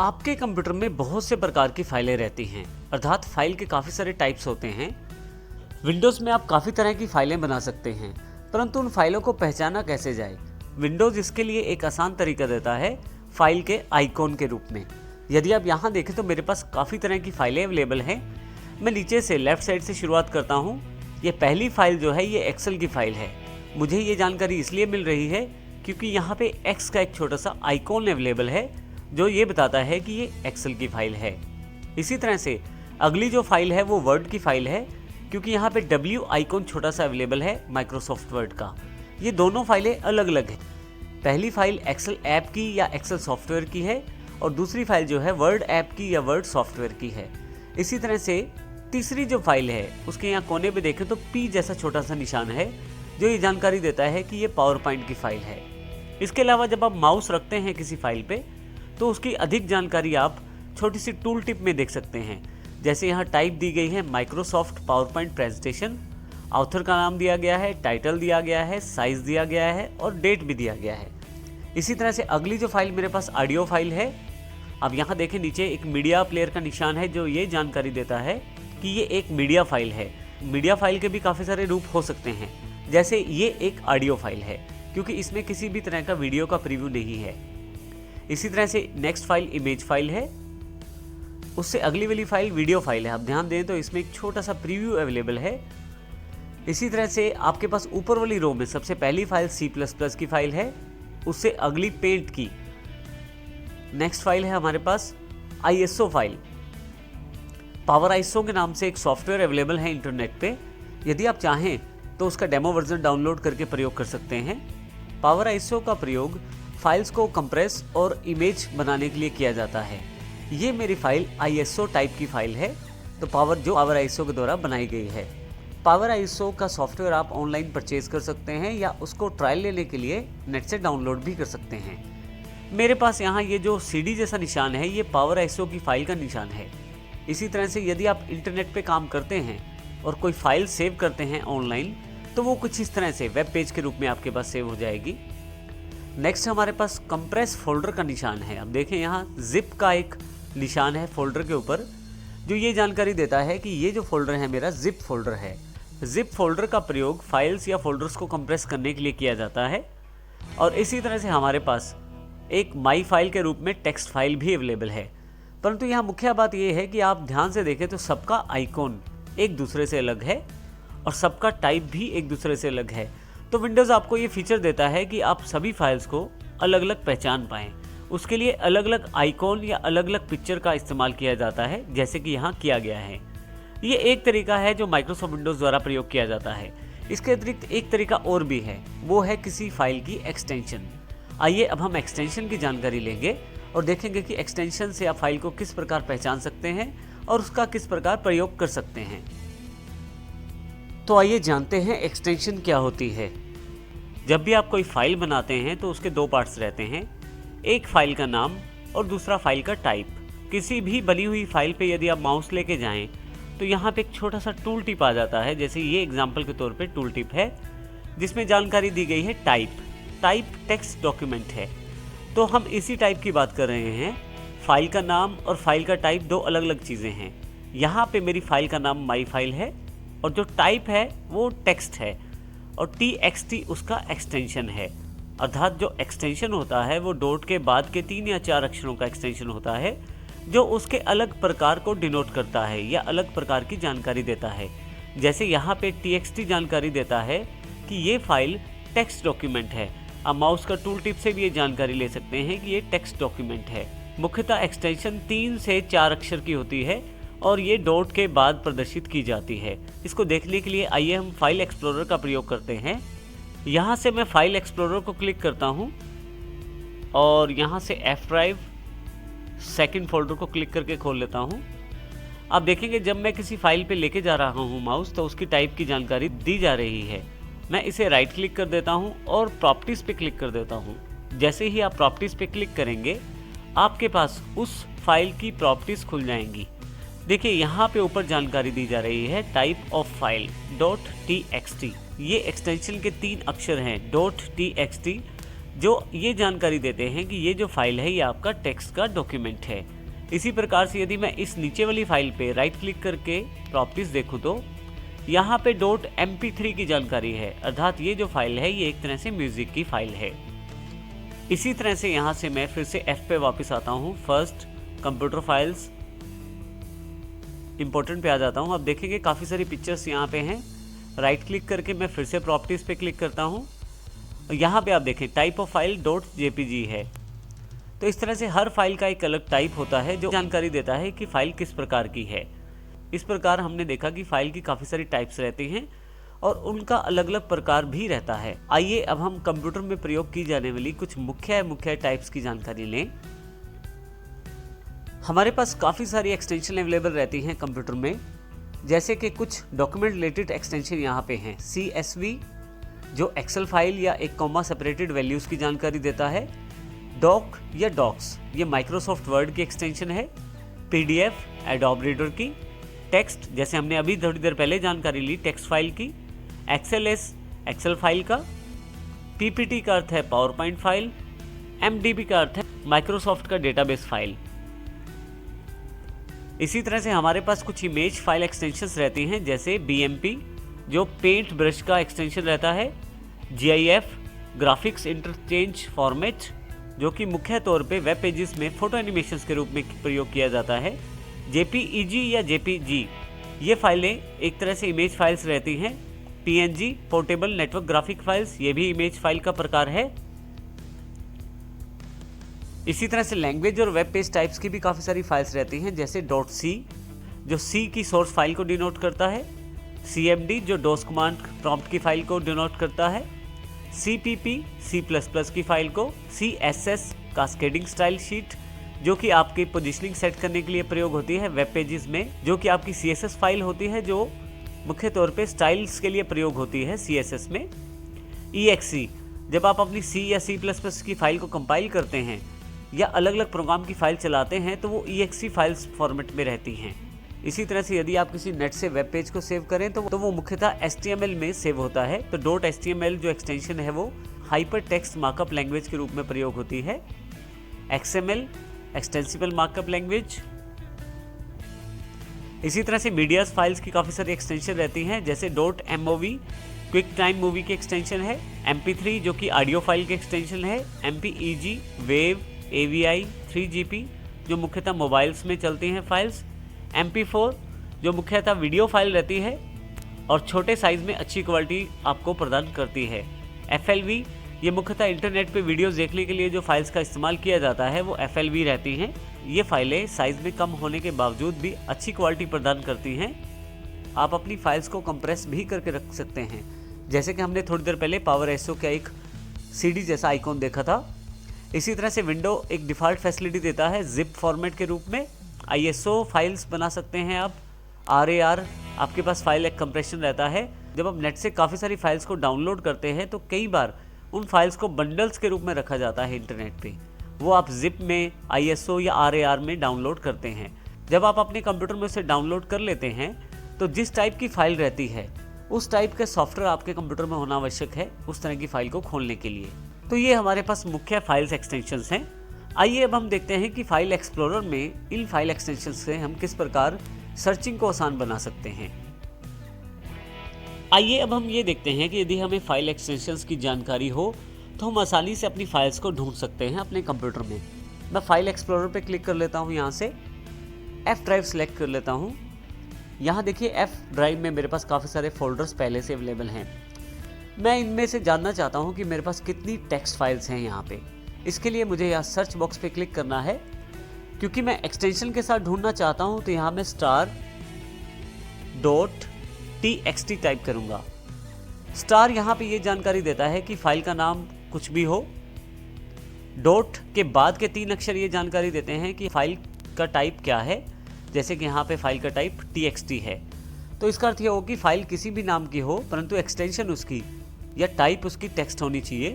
आपके कंप्यूटर में बहुत से प्रकार की फाइलें रहती हैं, अर्थात फाइल के काफ़ी सारे टाइप्स होते हैं। विंडोज़ में आप काफ़ी तरह की फाइलें बना सकते हैं, परंतु उन फाइलों को पहचाना कैसे जाए। विंडोज़ इसके लिए एक आसान तरीका देता है, फाइल के आइकॉन के रूप में। यदि आप यहाँ देखें तो मेरे पास काफ़ी तरह की फाइलें अवेलेबल हैं। मैं नीचे से लेफ़्ट साइड से शुरुआत करता हूँ। ये पहली फाइल जो है ये एक्सेल की फ़ाइल है। मुझे ये जानकारी इसलिए मिल रही है क्योंकि यहाँ पे एक्स का एक छोटा सा आइकॉन अवेलेबल है जो ये बताता है कि ये एक्सेल की फ़ाइल है। इसी तरह से अगली जो फाइल है वो वर्ड की फ़ाइल है, क्योंकि यहाँ पे W आइकॉन छोटा सा अवेलेबल है माइक्रोसॉफ्ट वर्ड का। ये दोनों फाइलें अलग अलग हैं। पहली फाइल एक्सेल ऐप की या एक्सेल सॉफ्टवेयर की है और दूसरी फाइल जो है वर्ड ऐप की या वर्ड सॉफ्टवेयर की है। इसी तरह से तीसरी जो फाइल है उसके यहाँ कोने पे देखें तो P जैसा छोटा सा निशान है जो ये जानकारी देता है कि ये पावर पॉइंट की फाइल है। इसके अलावा जब आप माउस रखते हैं किसी फाइल पे तो उसकी अधिक जानकारी आप छोटी सी टूल टिप में देख सकते हैं। जैसे यहाँ टाइप दी गई है Microsoft power point presentation, author का नाम दिया गया है, टाइटल दिया गया है, साइज़ दिया गया है और डेट भी दिया गया है। इसी तरह से अगली जो फाइल मेरे पास ऑडियो फाइल है। अब यहाँ देखें नीचे एक मीडिया प्लेयर का निशान है जो ये जानकारी देता है कि ये एक मीडिया फाइल है। मीडिया फाइल के भी काफ़ी सारे रूप हो सकते हैं, जैसे ये एक ऑडियो फाइल है क्योंकि इसमें किसी भी तरह का वीडियो का प्रीव्यू नहीं है। इसी तरह से नेक्स्ट फाइल इमेज फाइल है, उससे अगली वाली फाइल वीडियो फाइल है। आप ध्यान दें तो इसमें एक छोटा सा प्रीव्यू अवेलेबल है। इसी तरह से आपके पास ऊपर वाली रो में सबसे पहली फाइल C++ की फाइल है, उससे अगली पेंट की। नेक्स्ट फाइल है हमारे पास ISO फाइल। पावर ISO के नाम से एक सॉफ्टवेयर अवेलेबल है इंटरनेट पे। यदि आप चाहें तो उसका डेमो वर्जन डाउनलोड करके प्रयोग कर सकते हैं। पावर ISO का प्रयोग फाइल्स को कंप्रेस और इमेज बनाने के लिए किया जाता है। ये मेरी फाइल ISO टाइप की फाइल है, तो पावर ISO के द्वारा बनाई गई है। पावर ISO का सॉफ्टवेयर आप ऑनलाइन परचेज कर सकते हैं या उसको ट्रायल लेने के लिए नेट से डाउनलोड भी कर सकते हैं। मेरे पास यहाँ ये जो CD जैसा निशान है ये पावर ISO की फाइल का निशान है। इसी तरह से यदि आप इंटरनेट पे काम करते हैं और कोई फाइल सेव करते हैं ऑनलाइन तो वो कुछ इस तरह से वेब पेज के रूप में आपके पास सेव हो जाएगी। नेक्स्ट हमारे पास कंप्रेस फोल्डर का निशान है। अब देखें यहाँ जिप का एक निशान है फोल्डर के ऊपर जो ये जानकारी देता है कि ये जो फोल्डर है मेरा जिप फोल्डर है। जिप फोल्डर का प्रयोग फाइल्स या फोल्डर्स को कंप्रेस करने के लिए किया जाता है। और इसी तरह से हमारे पास एक माई फाइल के रूप में टेक्स्ट फाइल भी अवेलेबल है। परंतु यहाँ मुख्य बात यह है कि आप ध्यान से देखें तो सबका आइकॉन एक दूसरे से अलग है और सबका टाइप भी एक दूसरे से अलग है। तो विंडोज़ आपको ये फीचर देता है कि आप सभी फाइल्स को अलग अलग पहचान पाएँ। उसके लिए अलग अलग आइकॉन या अलग अलग पिक्चर का इस्तेमाल किया जाता है, जैसे कि यहाँ किया गया है। ये एक तरीका है जो माइक्रोसॉफ्ट विंडोज़ द्वारा प्रयोग किया जाता है। इसके अतिरिक्त एक तरीका और भी है, वो है किसी फाइल की एक्सटेंशन। आइए अब हम एक्सटेंशन की जानकारी लेंगे और देखेंगे कि एक्सटेंशन से आप फाइल को किस प्रकार पहचान सकते हैं और उसका किस प्रकार प्रयोग कर सकते हैं। तो आइए जानते हैं एक्सटेंशन क्या होती है। जब भी आप कोई फाइल बनाते हैं तो उसके दो पार्ट्स रहते हैं, एक फाइल का नाम और दूसरा फाइल का टाइप। किसी भी बनी हुई फाइल पे यदि आप माउस लेके जाएं तो यहाँ पे एक छोटा सा टूल टिप आ जाता है। जैसे ये एग्जांपल के तौर पे टूल टिप है जिसमें जानकारी दी गई है टाइप टेक्स्ट डॉक्यूमेंट है। तो हम इसी टाइप की बात कर रहे हैं। फाइल का नाम और फाइल का टाइप दो अलग अलग चीज़ें हैं। यहाँ पे मेरी फाइल का नाम माई फाइल है और जो टाइप है वो टेक्स्ट है और TXT उसका एक्सटेंशन है। अर्थात जो एक्सटेंशन होता है वो डॉट के बाद के 3 या 4 अक्षरों का एक्सटेंशन होता है जो उसके अलग प्रकार को डिनोट करता है या अलग प्रकार की जानकारी देता है। जैसे यहाँ पे TXT जानकारी देता है कि ये फाइल टेक्स्ट डॉक्यूमेंट है। आप माउस का टूल टिप से भी ये जानकारी ले सकते हैं कि ये टेक्स्ट डॉक्यूमेंट है। मुख्यतः एक्सटेंशन 3 से 4 अक्षर की होती है और ये डॉट के बाद प्रदर्शित की जाती है। इसको देखने के लिए आइए हम फाइल एक्सप्लोरर का प्रयोग करते हैं। यहाँ से मैं फाइल एक्सप्लोरर को क्लिक करता हूँ और यहाँ से F ड्राइव सेकंड फोल्डर को क्लिक करके खोल लेता हूँ। आप देखेंगे जब मैं किसी फाइल पे लेके जा रहा हूँ माउस तो उसकी टाइप की जानकारी दी जा रही है। मैं इसे राइट क्लिक कर देता हूँ और प्रॉपर्टीज़ पे क्लिक कर देता हूँ। जैसे ही आप प्रॉपर्टीज़ पे क्लिक करेंगे आपके पास उस फाइल की प्रॉपर्टीज़ खुल जाएंगी। देखिए यहाँ पे ऊपर जानकारी दी जा रही है टाइप ऑफ फाइल .txt। ये एक्सटेंशन के 3 अक्षर हैं .txt जो ये जानकारी देते हैं कि ये जो फाइल है ये आपका टेक्स्ट का डॉक्यूमेंट है। इसी प्रकार से यदि मैं इस नीचे वाली फाइल पे राइट क्लिक करके प्रॉपर्टीज देखूं तो यहाँ पे .mp3 की जानकारी है, अर्थात ये जो फाइल है ये एक तरह से म्यूजिक की फाइल है। इसी तरह से यहाँ से मैं फिर से F पे वापस आता हूँ, फर्स्ट कंप्यूटर फाइल्स इंपॉर्टेंट पे आ जाता हूँ। अब देखेंगे काफ़ी सारी पिक्चर्स यहाँ पे हैं। राइट क्लिक करके मैं फिर से प्रॉपर्टीज़ पे क्लिक करता हूँ। यहाँ पे आप देखें टाइप ऑफ फाइल .jpg है। तो इस तरह से हर फाइल का एक अलग टाइप होता है जो जानकारी देता है कि फाइल किस प्रकार की है। इस प्रकार हमने देखा कि फाइल की काफ़ी सारी टाइप्स रहती हैं और उनका अलग अलग प्रकार भी रहता है। आइए अब हम कंप्यूटर में प्रयोग की जाने वाली कुछ मुख्य टाइप्स की जानकारी लें। हमारे पास काफ़ी सारी एक्सटेंशन अवेलेबल रहती हैं कंप्यूटर में, जैसे कि कुछ डॉक्यूमेंट रिलेटेड एक्सटेंशन यहाँ पे हैं। CSV जो एक्सेल फाइल या एक कॉमा सेपरेटेड वैल्यूज़ की जानकारी देता है। डॉक या डॉक्स ये माइक्रोसॉफ्ट वर्ड की एक्सटेंशन है। PDF एडोब रीडर की। टेक्स्ट जैसे हमने अभी थोड़ी देर पहले जानकारी ली टेक्स्ट फाइल की। XLS एक्सेल फाइल का। PPT का अर्थ है पावर पॉइंट फाइल। MDB का अर्थ है माइक्रोसॉफ्ट का डेटाबेस फाइल। इसी तरह से हमारे पास कुछ इमेज फाइल एक्सटेंशंस रहती हैं, जैसे BMP जो पेंट ब्रश का एक्सटेंशन रहता है। GIF ग्राफिक्स इंटरचेंज फॉर्मेट जो कि मुख्य तौर पे वेब पेजेस में फोटो एनिमेशंस के रूप में प्रयोग किया जाता है। JPEG या JPG ये फाइलें एक तरह से इमेज फाइल्स रहती हैं। PNG portable network graphic files ये भी इमेज फाइल का प्रकार है। इसी तरह से लैंग्वेज और वेब पेज टाइप्स की भी काफ़ी सारी फाइल्स रहती हैं, जैसे .c जो C की सोर्स फाइल को डिनोट करता है। CMD जो डॉस कमांड प्रॉम्प्ट की फाइल को डिनोट करता है। CPP C++ की फाइल को। CSS कास्केडिंग स्टाइल शीट जो कि आपकी पोजीशनिंग सेट करने के लिए प्रयोग होती है वेब पेजेस में, जो कि आपकी CSS फाइल होती है जो मुख्य तौर पे स्टाइल्स के लिए प्रयोग होती है CSS में। EXE जब आप अपनी C या C++ की फाइल को कंपाइल करते हैं या अलग अलग प्रोग्राम की फाइल चलाते हैं तो वो EXE फाइल्स फॉर्मेट में रहती हैं। इसी तरह से यदि आप किसी नेट से वेब पेज को सेव करें तो वो मुख्यतः HTML में सेव होता है। तो .html जो एक्सटेंशन है वो हाइपर टेक्स्ट मार्कअप लैंग्वेज के रूप में प्रयोग होती है। XML extensible markup language. इसी तरह से मीडियाज फाइल्स की काफ़ी सारी एक्सटेंशन रहती हैं, जैसे .mov क्विक टाइम मूवी की एक्सटेंशन है। MP3 जो कि ऑडियो फाइल की एक्सटेंशन है। MPEG वेव AVI 3GP जो मुख्यतः मोबाइल्स में चलती हैं फाइल्स। MP4 जो मुख्यतः वीडियो फाइल रहती है और छोटे साइज़ में अच्छी क्वालिटी आपको प्रदान करती है। FLV ये मुख्यतः इंटरनेट पे वीडियोस देखने के लिए जो फाइल्स का इस्तेमाल किया जाता है वो FLV रहती हैं। ये फाइलें साइज़ में कम होने के बावजूद भी अच्छी क्वालिटी प्रदान करती हैं। आप अपनी फाइल्स को कंप्रेस भी करके रख सकते हैं, जैसे कि हमने थोड़ी देर पहले पावर SO का एक CD जैसा आइकॉन देखा था। इसी तरह से विंडो एक डिफ़ॉल्ट फैसिलिटी देता है जिप फॉर्मेट के रूप में। ISO फाइल्स बना सकते हैं आप। RAR आपके पास फाइल एक कंप्रेशन रहता है। जब आप नेट से काफ़ी सारी फाइल्स को डाउनलोड करते हैं तो कई बार उन फाइल्स को बंडल्स के रूप में रखा जाता है इंटरनेट पे, वो आप जिप में ISO या RAR में डाउनलोड करते हैं। जब आप अपने कंप्यूटर में उसे डाउनलोड कर लेते हैं तो जिस टाइप की फ़ाइल रहती है उस टाइप का सॉफ्टवेयर आपके कंप्यूटर में होना आवश्यक है उस तरह की फ़ाइल को खोलने के लिए। तो ये हमारे पास मुख्य फाइल्स एक्सटेंशंस हैं। आइए अब हम देखते हैं कि फाइल एक्सप्लोरर में इन फाइल एक्सटेंशंस से हम किस प्रकार सर्चिंग को आसान बना सकते हैं। आइए अब हम ये देखते हैं कि यदि हमें फाइल एक्सटेंशंस की जानकारी हो तो हम आसानी से अपनी फाइल्स को ढूंढ सकते हैं अपने कंप्यूटर में। मैं फाइल एक्सप्लोरर पे क्लिक कर लेता हूँ, यहाँ से F ड्राइव सेलेक्ट कर लेता हूँ। यहाँ देखिए F ड्राइव में मेरे पास काफ़ी सारे फोल्डर्स पहले से अवेलेबल हैं। मैं इनमें से जानना चाहता हूँ कि मेरे पास कितनी टेक्स्ट फाइल्स हैं यहाँ पे। इसके लिए मुझे यहाँ सर्च बॉक्स पे क्लिक करना है। क्योंकि मैं एक्सटेंशन के साथ ढूंढना चाहता हूँ तो यहाँ मैं star.txt टाइप करूँगा। स्टार यहाँ पे ये जानकारी देता है कि फाइल का नाम कुछ भी हो। डॉट के बाद के 3 अक्षर ये जानकारी देते हैं कि फाइल का टाइप क्या है, जैसे कि यहाँ पे फाइल का टाइप txt है। तो इसका अर्थ ये हो कि फाइल किसी भी नाम की हो परंतु एक्सटेंशन उसकी या टाइप उसकी टेक्स्ट होनी चाहिए।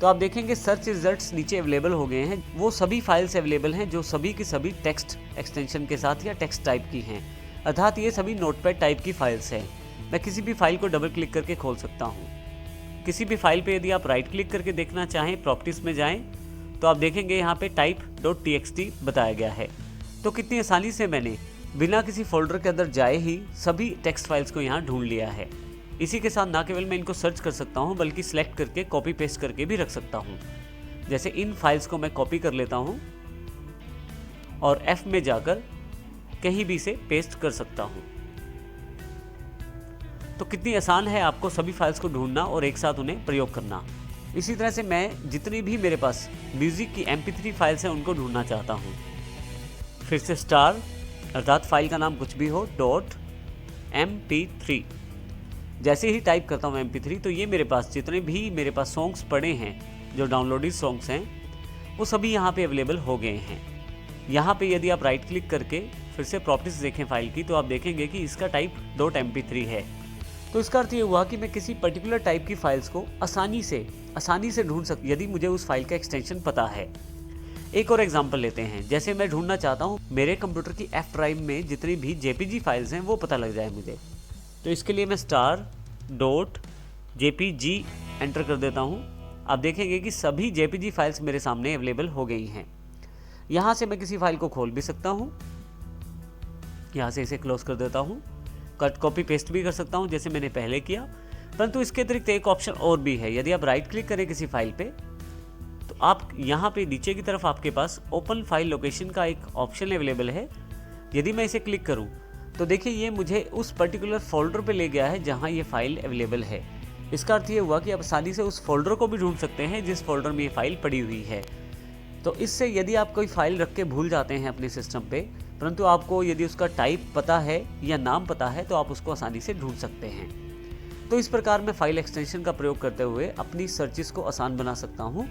तो आप देखेंगे सर्च रिजल्ट्स नीचे अवेलेबल हो गए हैं। वो सभी फाइल्स अवेलेबल हैं जो सभी की सभी टेक्स्ट एक्सटेंशन के साथ या टेक्स्ट टाइप की हैं, अर्थात ये सभी नोटपैड टाइप की फाइल्स हैं। मैं किसी भी फाइल को डबल क्लिक करके खोल सकता हूँ। किसी भी फाइल पे यदि आप राइट क्लिक करके देखना चाहें, प्रॉपर्टीज में जाएं, तो आप देखेंगे यहाँ पे type.txt बताया गया है। तो कितनी आसानी से मैंने बिना किसी फोल्डर के अंदर जाए ही सभी टेक्स्ट फाइल्स को यहाँ ढूंढ लिया है। इसी के साथ ना केवल मैं इनको सर्च कर सकता हूँ बल्कि सिलेक्ट करके कॉपी पेस्ट करके भी रख सकता हूँ। जैसे इन फाइल्स को मैं कॉपी कर लेता हूँ और F में जाकर कहीं भी से पेस्ट कर सकता हूँ। तो कितनी आसान है आपको सभी फाइल्स को ढूंढना और एक साथ उन्हें प्रयोग करना। इसी तरह से मैं जितनी भी मेरे पास म्यूजिक की MP3 फाइल्स हैं उनको ढूंढना चाहता हूँ। फिर से स्टार अर्थात फाइल का नाम कुछ भी हो .mp3 जैसे ही टाइप करता हूँ MP3 तो ये मेरे पास जितने भी मेरे पास सॉन्ग्स पड़े हैं, जो डाउनलोडेड सॉन्ग्स हैं, वो सभी यहाँ पे अवेलेबल हो गए हैं। यहाँ पे यदि आप राइट क्लिक करके फिर से प्रॉपर्टीज देखें फाइल की, तो आप देखेंगे कि इसका टाइप .mp3 है। तो इसका अर्थ ये हुआ कि मैं किसी पर्टिकुलर टाइप की फाइल्स को आसानी से ढूंढ सकता यदि मुझे उस फाइल का एक्सटेंशन पता है। एक और एग्जांपल लेते हैं। जैसे मैं ढूंढना चाहता हूँ मेरे कंप्यूटर की F ड्राइव में जितनी भी JPG फाइल्स हैं वो पता लग जाए मुझे, तो इसके लिए मैं star.jpg एंटर कर देता हूँ। आप देखेंगे कि सभी JPG फाइल्स मेरे सामने अवेलेबल हो गई हैं। यहाँ से मैं किसी फाइल को खोल भी सकता हूँ, यहाँ से इसे क्लोज कर देता हूँ, कट कॉपी पेस्ट भी कर सकता हूँ जैसे मैंने पहले किया। परंतु इसके अतिरिक्त एक ऑप्शन और भी है। यदि आप राइट क्लिक करें किसी फाइल पे, तो आप यहाँ पे नीचे की तरफ आपके पास ओपन फाइल लोकेशन का एक ऑप्शन अवेलेबल है। यदि मैं इसे क्लिक करूँ तो देखिए ये मुझे उस पर्टिकुलर फोल्डर पे ले गया है जहाँ ये फाइल अवेलेबल है। इसका अर्थ ये हुआ कि आप आसानी से उस फोल्डर को भी ढूंढ सकते हैं जिस फोल्डर में ये फाइल पड़ी हुई है। तो इससे यदि आप कोई फाइल रख के भूल जाते हैं अपने सिस्टम पे, परंतु आपको यदि उसका टाइप पता है या नाम पता है, तो आप उसको आसानी से ढूंढ सकते हैं। तो इस प्रकार मैं फाइल एक्सटेंशन का प्रयोग करते हुए अपनी सर्चेस को आसान बना सकता हूँ।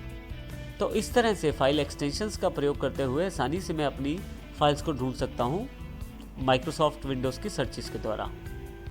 तो इस तरह से फाइल एक्सटेंशंस का प्रयोग करते हुए आसानी से मैं अपनी फाइल्स को ढूंढ सकता हूँ माइक्रोसॉफ्ट विंडोज़ की सर्चेस के द्वारा।